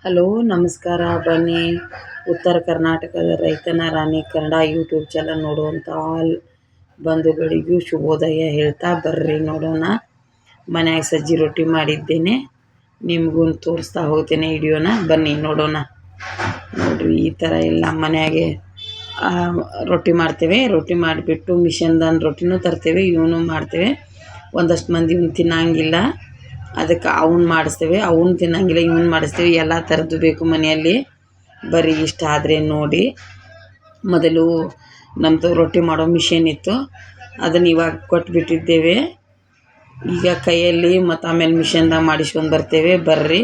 Hello ನಮಸ್ಕಾರ. ಬನ್ನಿ, ಉತ್ತರ ಕರ್ನಾಟಕದ ರೈತನ ರಾಣಿ ಕನ್ನಡ ಯೂಟ್ಯೂಬ್ ಚಾನಲ್ ನೋಡುವಂಥ ಆಲ್ ಬಂಧುಗಳಿಗೂ ಶುಭೋದಯ ಹೇಳ್ತಾ ಬರ್ರಿ ನೋಡೋಣ. ಮನ್ಯಾಗ ಸಜ್ಜಿ ರೊಟ್ಟಿ ಮಾಡಿದ್ದೇನೆ, ನಿಮಗೂ ತೋರಿಸ್ತಾ ಹೋಗ್ತೇನೆ ವಿಡಿಯೋನ. ಬನ್ನಿ ನೋಡೋಣ. ನೋಡ್ರಿ, ಈ ಥರ ಎಲ್ಲ ಮನೆಯಾಗೆ ರೊಟ್ಟಿ ಮಾಡ್ತೇವೆ. ರೊಟ್ಟಿ ಮಾಡಿಬಿಟ್ಟು ಮಿಷನ್ದಾನ ರೊಟ್ಟಿನೂ ತರ್ತೇವೆ, ಇವನು ಮಾಡ್ತೇವೆ. ಒಂದಷ್ಟು ಮಂದಿ ಇವನು ತಿನ್ನಂಗಿಲ್ಲ, ಅದಕ್ಕೆ ಅವನ್ನ ಮಾಡಿಸ್ತೇವೆ. ಅವನ್ನ ತಿನ್ನಂಗಿಲ್ಲ, ಇವನ್ನ ಮಾಡಿಸ್ತೇವೆ. ಎಲ್ಲ ಥರದ್ದು ಬೇಕು ಮನೆಯಲ್ಲಿ. ಬರೀ ಇಷ್ಟ ಆದರೆ ನೋಡಿ. ಮೊದಲು ನಮ್ಮದು ರೊಟ್ಟಿ ಮಾಡೋ ಮಿಷನ್ ಇತ್ತು, ಅದನ್ನು ಇವಾಗ ಕೊಟ್ಬಿಟ್ಟಿದ್ದೇವೆ. ಈಗ ಕೈಯಲ್ಲಿ ಮತ್ತು ಆಮೇಲೆ ಮಿಷನ್ದಾಗ ಮಾಡಿಸ್ಕೊಂಡು ಬರ್ತೇವೆ. ಬರ್ರಿ,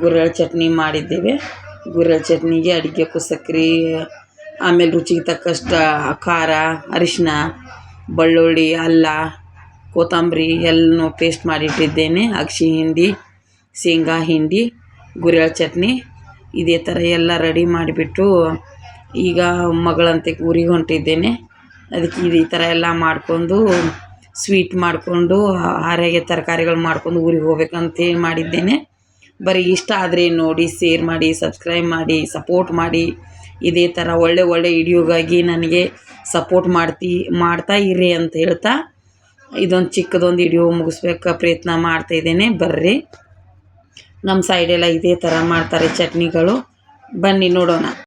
ಗುರೆಳ್ಳು ಚಟ್ನಿ ಮಾಡಿದ್ದೇವೆ. ಗುರೆಳ್ಳು ಚಟ್ನಿಗೆ ಅಡುಗೆಕ್ಕೂ ಸಕ್ರೆ, ಆಮೇಲೆ ರುಚಿಗೆ ತಕ್ಕಷ್ಟು ಖಾರ, ಅರಿಶಿನ, ಬೆಳ್ಳುಳ್ಳಿ, ಅಲ್ಲ, ಕೊತ್ತಂಬರಿ ಎಲ್ಲನೂ ಪೇಸ್ಟ್ ಮಾಡಿಟ್ಟಿದ್ದೇನೆ. ಅಗಸೆ ಹಿಂಡಿ, ಶೇಂಗಾ ಹಿಂಡಿ, ಗುರೆಳ್ಳು ಚಟ್ನಿ ಇದೇ ಥರ ಎಲ್ಲ ರೆಡಿ ಮಾಡಿಬಿಟ್ಟು ಈಗ ಮಗಳಂತೆ ಊರಿಗೆ ಹೊಂಟಿದ್ದೇನೆ. ಅದಕ್ಕೆ ಈ ಥರ ಎಲ್ಲ ಮಾಡಿಕೊಂಡು ಸ್ವೀಟ್ ಮಾಡಿಕೊಂಡು ಹಾರಾಗೆ ತರಕಾರಿಗಳು ಮಾಡ್ಕೊಂಡು ಊರಿಗೆ ಹೋಗ್ಬೇಕಂತೇಳಿ ಮಾಡಿದ್ದೇನೆ. ಬರೀ ಇಷ್ಟ ಆದರೆ ನೋಡಿ, ಶೇರ್ ಮಾಡಿ, ಸಬ್ಸ್ಕ್ರೈಬ್ ಮಾಡಿ, ಸಪೋರ್ಟ್ ಮಾಡಿ. ಇದೇ ಥರ ಒಳ್ಳೆ ವಿಡಿಯೋಗಾಗಿ ನನಗೆ ಸಪೋರ್ಟ್ ಮಾಡ್ತಾ ಇರಿ ಅಂತ ಹೇಳ್ತಾ ಇದೊಂದು ಚಿಕ್ಕದೊಂದು ವಿಡಿಯೋ ಮುಗಿಸ್ಬೇಕು ಪ್ರಯತ್ನ ಮಾಡ್ತಾಯಿದ್ದೇನೆ. ಬರ್ರಿ, ನಮ್ಮ ಸೈಡೆಲ್ಲ ಇದೇ ಥರ ಮಾಡ್ತಾರೆ ಚಟ್ನಿಗಳು. ಬನ್ನಿ ನೋಡೋಣ.